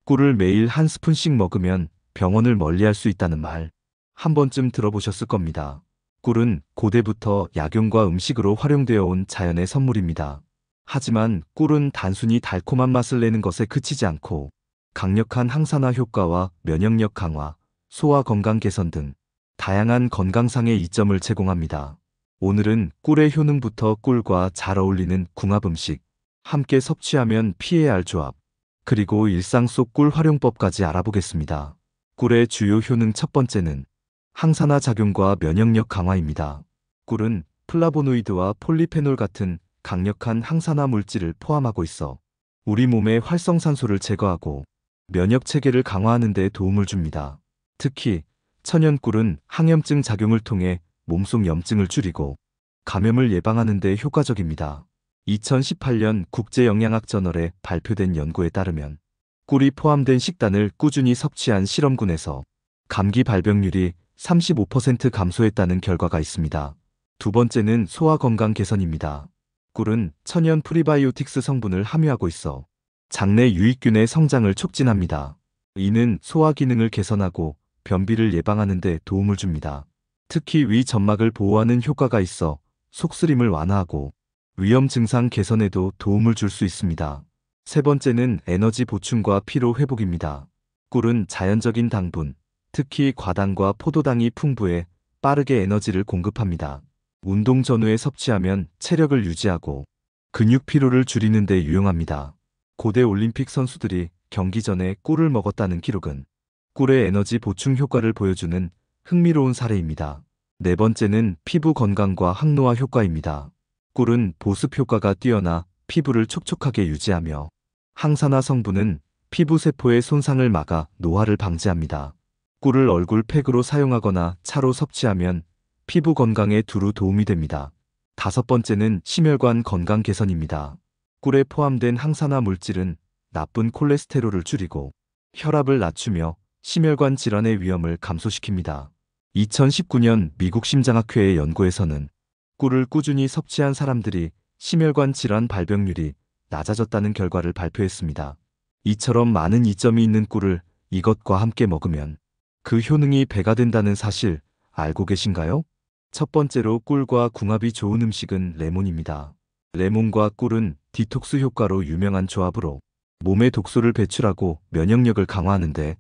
꿀을 매일 한 스푼씩 먹으면 병원을 멀리할 수 있다는 말, 한 번쯤 들어보셨을 겁니다. 꿀은 고대부터 약용과 음식으로 활용되어 온 자연의 선물입니다. 하지만 꿀은 단순히 달콤한 맛을 내는 것에 그치지 않고 강력한 항산화 효과와 면역력 강화, 소화 건강 개선 등 다양한 건강상의 이점을 제공합니다. 오늘은 꿀의 효능부터 꿀과 잘 어울리는 궁합 음식, 함께 섭취하면 피해야 할 조합, 그리고 일상 속 꿀 활용법까지 알아보겠습니다. 꿀의 주요 효능 첫 번째는 항산화 작용과 면역력 강화입니다. 꿀은 플라보노이드와 폴리페놀 같은 강력한 항산화 물질을 포함하고 있어 우리 몸의 활성산소를 제거하고 면역 체계를 강화하는 데 도움을 줍니다. 특히 천연꿀은 항염증 작용을 통해 몸속 염증을 줄이고 감염을 예방하는 데 효과적입니다. 2018년 국제영양학저널에 발표된 연구에 따르면 꿀이 포함된 식단을 꾸준히 섭취한 실험군에서 감기 발병률이 35% 감소했다는 결과가 있습니다. 두 번째는 소화 건강 개선입니다. 꿀은 천연 프리바이오틱스 성분을 함유하고 있어 장내 유익균의 성장을 촉진합니다. 이는 소화 기능을 개선하고 변비를 예방하는 데 도움을 줍니다. 특히 위 점막을 보호하는 효과가 있어 속쓰림을 완화하고 위염 증상 개선에도 도움을 줄 수 있습니다. 세 번째는 에너지 보충과 피로 회복입니다. 꿀은 자연적인 당분, 특히 과당과 포도당이 풍부해 빠르게 에너지를 공급합니다. 운동 전후에 섭취하면 체력을 유지하고 근육 피로를 줄이는 데 유용합니다. 고대 올림픽 선수들이 경기 전에 꿀을 먹었다는 기록은 꿀의 에너지 보충 효과를 보여주는 흥미로운 사례입니다. 네 번째는 피부 건강과 항노화 효과입니다. 꿀은 보습 효과가 뛰어나 피부를 촉촉하게 유지하며 항산화 성분은 피부 세포의 손상을 막아 노화를 방지합니다. 꿀을 얼굴 팩으로 사용하거나 차로 섭취하면 피부 건강에 두루 도움이 됩니다. 다섯 번째는 심혈관 건강 개선입니다. 꿀에 포함된 항산화 물질은 나쁜 콜레스테롤을 줄이고 혈압을 낮추며 심혈관 질환의 위험을 감소시킵니다. 2019년 미국 심장학회의 연구에서는 꿀을 꾸준히 섭취한 사람들이 심혈관 질환 발병률이 낮아졌다는 결과를 발표했습니다. 이처럼 많은 이점이 있는 꿀을 이것과 함께 먹으면 그 효능이 배가 된다는 사실 알고 계신가요? 첫 번째로 꿀과 궁합이 좋은 음식은 레몬입니다. 레몬과 꿀은 디톡스 효과로 유명한 조합으로 몸의 독소를 배출하고 면역력을 강화하는데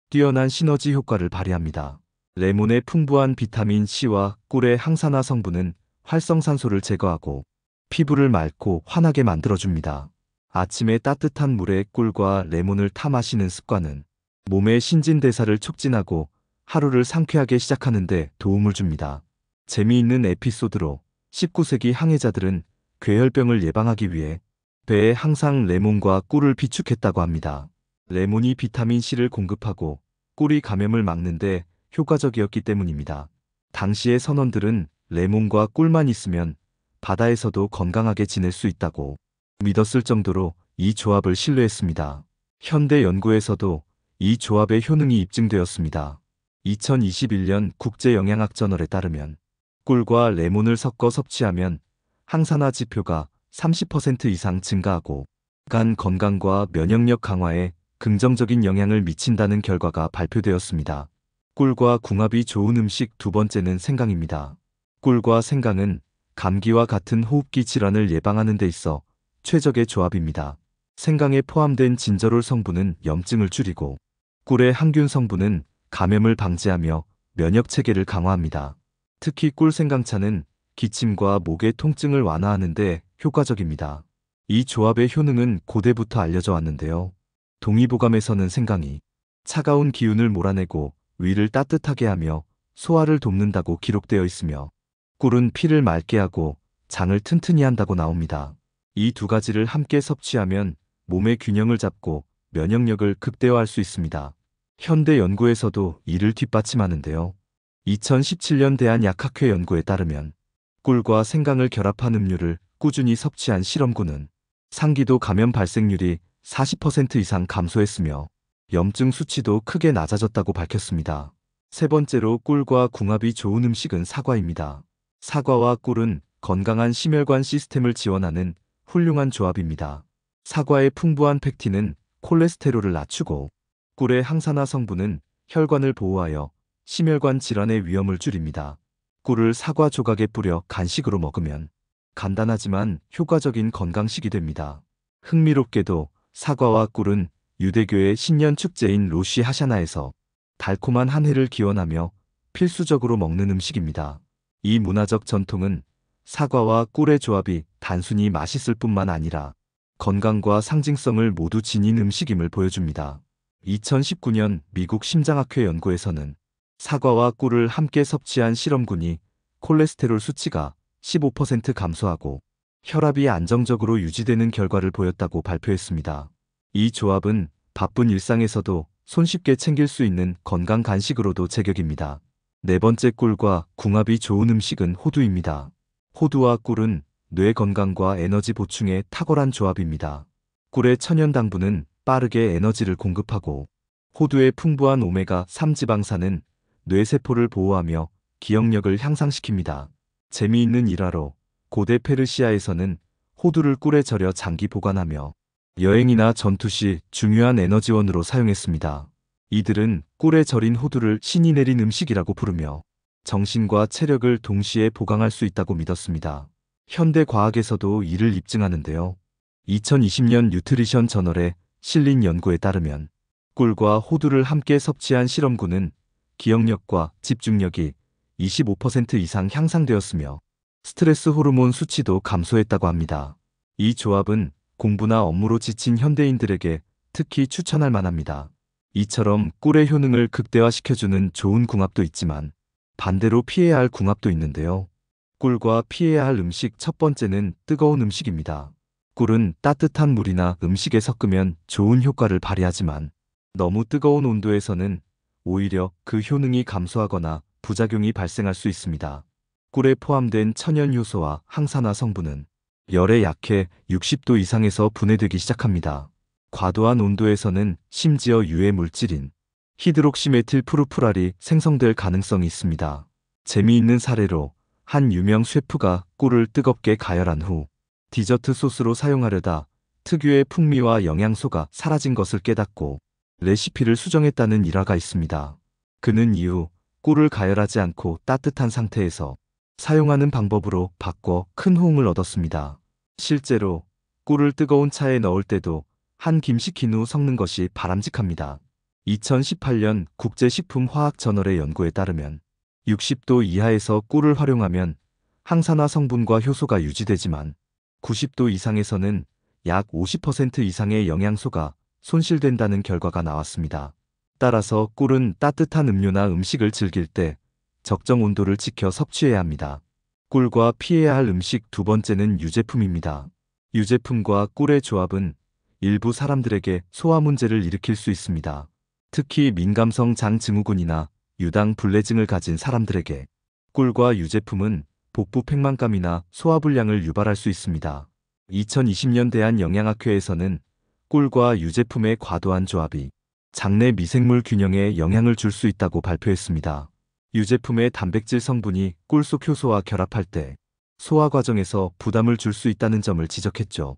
뛰어난 시너지 효과를 발휘합니다. 레몬의 풍부한 비타민 C와 꿀의 항산화 성분은 활성산소를 제거하고 피부를 맑고 환하게 만들어줍니다. 아침에 따뜻한 물에 꿀과 레몬을 타 마시는 습관은 몸의 신진대사를 촉진하고 하루를 상쾌하게 시작하는 데 도움을 줍니다. 재미있는 에피소드로 19세기 항해자들은 괴혈병을 예방하기 위해 배에 항상 레몬과 꿀을 비축했다고 합니다. 레몬이 비타민C를 공급하고 꿀이 감염을 막는 데 효과적이었기 때문입니다. 당시의 선원들은 레몬과 꿀만 있으면 바다에서도 건강하게 지낼 수 있다고 믿었을 정도로 이 조합을 신뢰했습니다. 현대 연구에서도 이 조합의 효능이 입증되었습니다. 2021년 국제영양학저널에 따르면 꿀과 레몬을 섞어 섭취하면 항산화 지표가 30% 이상 증가하고 간 건강과 면역력 강화에 긍정적인 영향을 미친다는 결과가 발표되었습니다. 꿀과 궁합이 좋은 음식 두 번째는 생강입니다. 꿀과 생강은 감기와 같은 호흡기 질환을 예방하는 데 있어 최적의 조합입니다. 생강에 포함된 진저롤 성분은 염증을 줄이고 꿀의 항균 성분은 감염을 방지하며 면역 체계를 강화합니다. 특히 꿀 생강차는 기침과 목의 통증을 완화하는 데 효과적입니다. 이 조합의 효능은 고대부터 알려져 왔는데요. 동의보감에서는 생강이 차가운 기운을 몰아내고 위를 따뜻하게 하며 소화를 돕는다고 기록되어 있으며 꿀은 피를 맑게 하고 장을 튼튼히 한다고 나옵니다. 이 두 가지를 함께 섭취하면 몸의 균형을 잡고 면역력을 극대화할 수 있습니다. 현대 연구에서도 이를 뒷받침하는데요. 2017년 대한약학회 연구에 따르면 꿀과 생강을 결합한 음료를 꾸준히 섭취한 실험군은 상기도 감염 발생률이 40% 이상 감소했으며 염증 수치도 크게 낮아졌다고 밝혔습니다. 세 번째로 꿀과 궁합이 좋은 음식은 사과입니다. 사과와 꿀은 건강한 심혈관 시스템을 지원하는 훌륭한 조합입니다. 사과의 풍부한 펙틴은 콜레스테롤을 낮추고 꿀의 항산화 성분은 혈관을 보호하여 심혈관 질환의 위험을 줄입니다. 꿀을 사과 조각에 뿌려 간식으로 먹으면 간단하지만 효과적인 건강식이 됩니다. 흥미롭게도 사과와 꿀은 유대교의 신년 축제인 로쉬 하샤나에서 달콤한 한 해를 기원하며 필수적으로 먹는 음식입니다. 이 문화적 전통은 사과와 꿀의 조합이 단순히 맛있을 뿐만 아니라 건강과 상징성을 모두 지닌 음식임을 보여줍니다. 2019년 미국 심장학회 연구에서는 사과와 꿀을 함께 섭취한 실험군이 콜레스테롤 수치가 15% 감소하고 혈압이 안정적으로 유지되는 결과를 보였다고 발표했습니다. 이 조합은 바쁜 일상에서도 손쉽게 챙길 수 있는 건강 간식으로도 제격입니다. 네 번째, 꿀과 궁합이 좋은 음식은 호두입니다. 호두와 꿀은 뇌 건강과 에너지 보충에 탁월한 조합입니다. 꿀의 천연 당분은 빠르게 에너지를 공급하고 호두의 풍부한 오메가3 지방산은 뇌세포를 보호하며 기억력을 향상시킵니다. 재미있는 일화로 고대 페르시아에서는 호두를 꿀에 절여 장기 보관하며 여행이나 전투 시 중요한 에너지원으로 사용했습니다. 이들은 꿀에 절인 호두를 신이 내린 음식이라고 부르며 정신과 체력을 동시에 보강할 수 있다고 믿었습니다. 현대 과학에서도 이를 입증하는데요. 2020년 뉴트리션 저널에 실린 연구에 따르면 꿀과 호두를 함께 섭취한 실험군은 기억력과 집중력이 25% 이상 향상되었으며 스트레스 호르몬 수치도 감소했다고 합니다. 이 조합은 공부나 업무로 지친 현대인들에게 특히 추천할 만합니다. 이처럼 꿀의 효능을 극대화시켜주는 좋은 궁합도 있지만 반대로 피해야 할 궁합도 있는데요. 꿀과 피해야 할 음식 첫 번째는 뜨거운 음식입니다. 꿀은 따뜻한 물이나 음식에 섞으면 좋은 효과를 발휘하지만 너무 뜨거운 온도에서는 오히려 그 효능이 감소하거나 부작용이 발생할 수 있습니다. 꿀에 포함된 천연 효소와 항산화 성분은 열에 약해 60도 이상에서 분해되기 시작합니다. 과도한 온도에서는 심지어 유해 물질인 히드록시메틸 푸르푸랄이 생성될 가능성이 있습니다. 재미있는 사례로 한 유명 셰프가 꿀을 뜨겁게 가열한 후 디저트 소스로 사용하려다 특유의 풍미와 영양소가 사라진 것을 깨닫고 레시피를 수정했다는 일화가 있습니다. 그는 이후 꿀을 가열하지 않고 따뜻한 상태에서 사용하는 방법으로 바꿔 큰 호응을 얻었습니다. 실제로 꿀을 뜨거운 차에 넣을 때도 한 김 식힌 후 섞는 것이 바람직합니다. 2018년 국제식품화학저널의 연구에 따르면 60도 이하에서 꿀을 활용하면 항산화 성분과 효소가 유지되지만 90도 이상에서는 약 50% 이상의 영양소가 손실된다는 결과가 나왔습니다. 따라서 꿀은 따뜻한 음료나 음식을 즐길 때 적정 온도를 지켜 섭취해야 합니다. 꿀과 피해야 할 음식 두 번째는 유제품입니다. 유제품과 꿀의 조합은 일부 사람들에게 소화 문제를 일으킬 수 있습니다. 특히 민감성 장 증후군이나 유당 불내증을 가진 사람들에게 꿀과 유제품은 복부 팽만감이나 소화불량을 유발할 수 있습니다. 2020년 대한영양학회에서는 꿀과 유제품의 과도한 조합이 장내 미생물 균형에 영향을 줄 수 있다고 발표했습니다. 유제품의 단백질 성분이 꿀 속 효소와 결합할 때 소화 과정에서 부담을 줄 수 있다는 점을 지적했죠.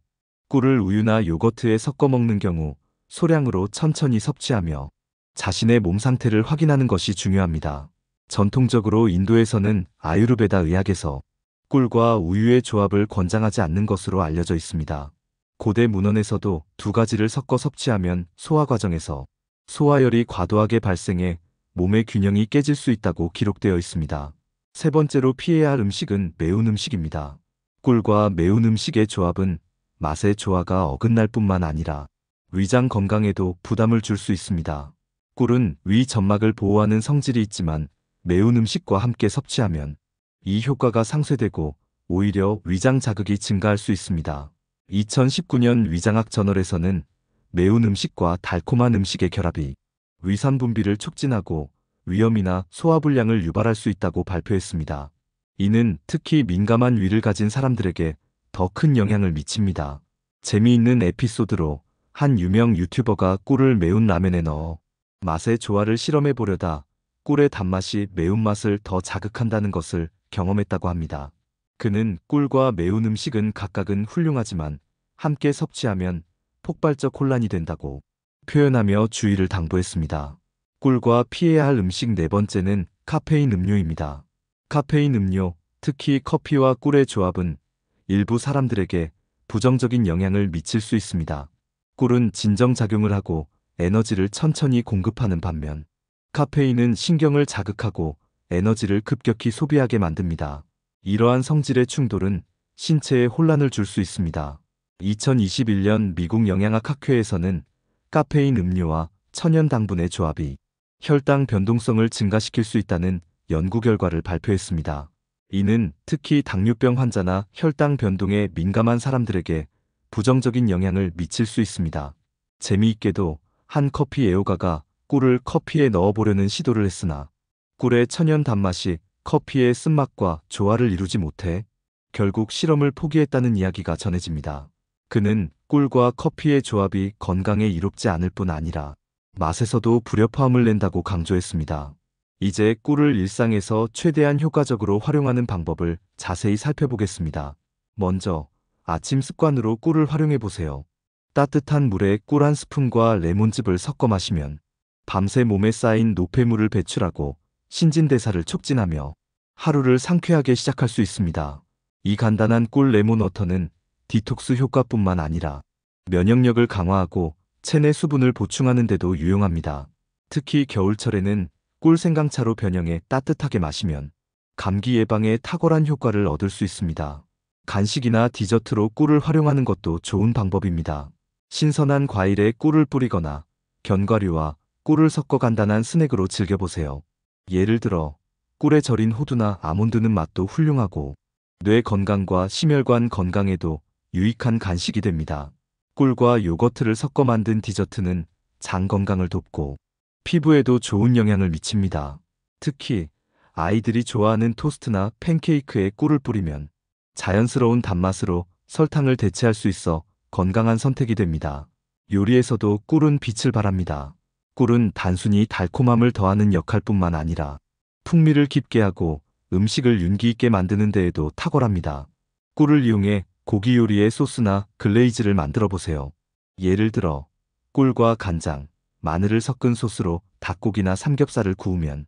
꿀을 우유나 요거트에 섞어 먹는 경우 소량으로 천천히 섭취하며 자신의 몸 상태를 확인하는 것이 중요합니다. 전통적으로 인도에서는 아유르베다 의학에서 꿀과 우유의 조합을 권장하지 않는 것으로 알려져 있습니다. 고대 문헌에서도 두 가지를 섞어 섭취하면 소화 과정에서 소화열이 과도하게 발생해 몸의 균형이 깨질 수 있다고 기록되어 있습니다. 세 번째로 피해야 할 음식은 매운 음식입니다. 꿀과 매운 음식의 조합은 맛의 조화가 어긋날 뿐만 아니라 위장 건강에도 부담을 줄 수 있습니다. 꿀은 위 점막을 보호하는 성질이 있지만 매운 음식과 함께 섭취하면 이 효과가 상쇄되고 오히려 위장 자극이 증가할 수 있습니다. 2019년 위장학 저널에서는 매운 음식과 달콤한 음식의 결합이 위산 분비를 촉진하고 위염이나 소화불량을 유발할 수 있다고 발표했습니다. 이는 특히 민감한 위를 가진 사람들에게 더 큰 영향을 미칩니다. 재미있는 에피소드로 한 유명 유튜버가 꿀을 매운 라면에 넣어 맛의 조화를 실험해 보려다 꿀의 단맛이 매운맛을 더 자극한다는 것을 경험했다고 합니다. 그는 꿀과 매운 음식은 각각은 훌륭하지만 함께 섭취하면 폭발적 혼란이 된다고 표현하며 주의를 당부했습니다. 꿀과 피해야 할 음식 네 번째는 카페인 음료입니다. 카페인 음료, 특히 커피와 꿀의 조합은 일부 사람들에게 부정적인 영향을 미칠 수 있습니다. 꿀은 진정작용을 하고 에너지를 천천히 공급하는 반면 카페인은 신경을 자극하고 에너지를 급격히 소비하게 만듭니다. 이러한 성질의 충돌은 신체에 혼란을 줄 수 있습니다. 2021년 미국 영양학학회에서는 카페인 음료와 천연 당분의 조합이 혈당 변동성을 증가시킬 수 있다는 연구 결과를 발표했습니다. 이는 특히 당뇨병 환자나 혈당 변동에 민감한 사람들에게 부정적인 영향을 미칠 수 있습니다. 재미있게도 한 커피 애호가가 꿀을 커피에 넣어보려는 시도를 했으나 꿀의 천연 단맛이 커피의 쓴맛과 조화를 이루지 못해 결국 실험을 포기했다는 이야기가 전해집니다. 그는 꿀과 커피의 조합이 건강에 이롭지 않을 뿐 아니라 맛에서도 불협화음을 낸다고 강조했습니다. 이제 꿀을 일상에서 최대한 효과적으로 활용하는 방법을 자세히 살펴보겠습니다. 먼저 아침 습관으로 꿀을 활용해 보세요. 따뜻한 물에 꿀 한 스푼과 레몬즙을 섞어 마시면 밤새 몸에 쌓인 노폐물을 배출하고 신진대사를 촉진하며 하루를 상쾌하게 시작할 수 있습니다. 이 간단한 꿀 레몬 워터는 디톡스 효과뿐만 아니라 면역력을 강화하고 체내 수분을 보충하는 데도 유용합니다. 특히 겨울철에는 꿀 생강차로 변형해 따뜻하게 마시면 감기 예방에 탁월한 효과를 얻을 수 있습니다. 간식이나 디저트로 꿀을 활용하는 것도 좋은 방법입니다. 신선한 과일에 꿀을 뿌리거나 견과류와 꿀을 섞어 간단한 스낵으로 즐겨보세요. 예를 들어 꿀에 절인 호두나 아몬드는 맛도 훌륭하고 뇌 건강과 심혈관 건강에도 유익한 간식이 됩니다. 꿀과 요거트를 섞어 만든 디저트는 장 건강을 돕고 피부에도 좋은 영향을 미칩니다. 특히 아이들이 좋아하는 토스트나 팬케이크에 꿀을 뿌리면 자연스러운 단맛으로 설탕을 대체할 수 있어 건강한 선택이 됩니다. 요리에서도 꿀은 빛을 발합니다. 꿀은 단순히 달콤함을 더하는 역할뿐만 아니라 풍미를 깊게 하고 음식을 윤기 있게 만드는 데에도 탁월합니다. 꿀을 이용해 고기 요리의 소스나 글레이즈를 만들어 보세요. 예를 들어 꿀과 간장, 마늘을 섞은 소스로 닭고기나 삼겹살을 구우면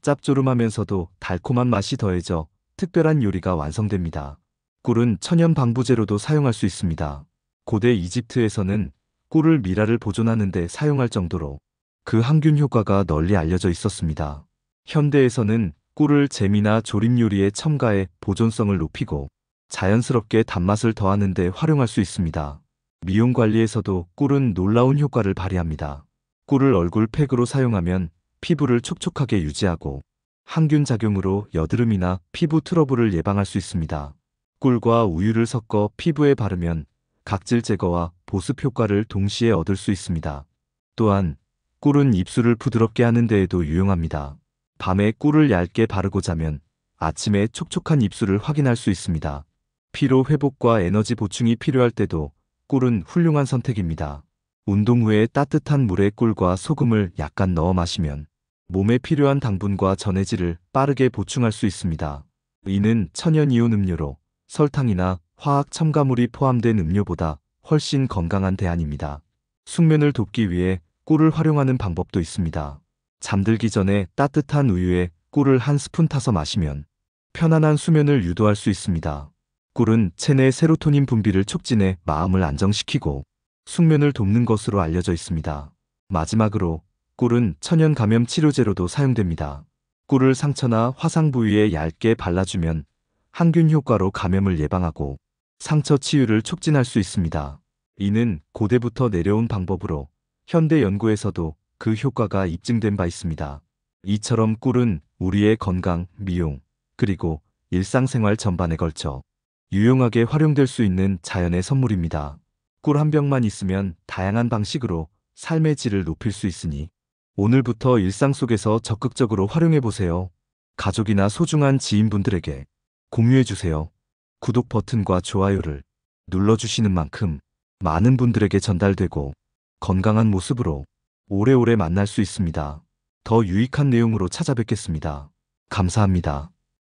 짭조름하면서도 달콤한 맛이 더해져 특별한 요리가 완성됩니다. 꿀은 천연 방부제로도 사용할 수 있습니다. 고대 이집트에서는 꿀을 미라를 보존하는 데 사용할 정도로 그 항균 효과가 널리 알려져 있었습니다. 현대에서는 꿀을 잼이나 조림 요리에 첨가해 보존성을 높이고 자연스럽게 단맛을 더하는 데 활용할 수 있습니다. 미용 관리에서도 꿀은 놀라운 효과를 발휘합니다. 꿀을 얼굴 팩으로 사용하면 피부를 촉촉하게 유지하고 항균 작용으로 여드름이나 피부 트러블을 예방할 수 있습니다. 꿀과 우유를 섞어 피부에 바르면 각질 제거와 보습 효과를 동시에 얻을 수 있습니다. 또한 꿀은 입술을 부드럽게 하는 데에도 유용합니다. 밤에 꿀을 얇게 바르고 자면 아침에 촉촉한 입술을 확인할 수 있습니다. 피로 회복과 에너지 보충이 필요할 때도 꿀은 훌륭한 선택입니다. 운동 후에 따뜻한 물에 꿀과 소금을 약간 넣어 마시면 몸에 필요한 당분과 전해질을 빠르게 보충할 수 있습니다. 이는 천연이온 음료로 설탕이나 화학 첨가물이 포함된 음료보다 훨씬 건강한 대안입니다. 숙면을 돕기 위해 꿀을 활용하는 방법도 있습니다. 잠들기 전에 따뜻한 우유에 꿀을 한 스푼 타서 마시면 편안한 수면을 유도할 수 있습니다. 꿀은 체내 세로토닌 분비를 촉진해 마음을 안정시키고 숙면을 돕는 것으로 알려져 있습니다. 마지막으로 꿀은 천연 감염 치료제로도 사용됩니다. 꿀을 상처나 화상 부위에 얇게 발라주면 항균 효과로 감염을 예방하고 상처 치유를 촉진할 수 있습니다. 이는 고대부터 내려온 방법으로 현대 연구에서도 그 효과가 입증된 바 있습니다. 이처럼 꿀은 우리의 건강, 미용, 그리고 일상생활 전반에 걸쳐 유용하게 활용될 수 있는 자연의 선물입니다. 꿀 한 병만 있으면 다양한 방식으로 삶의 질을 높일 수 있으니 오늘부터 일상 속에서 적극적으로 활용해 보세요. 가족이나 소중한 지인분들에게 공유해 주세요. 구독 버튼과 좋아요를 눌러주시는 만큼 많은 분들에게 전달되고 건강한 모습으로 오래오래 만날 수 있습니다. 더 유익한 내용으로 찾아뵙겠습니다. 감사합니다.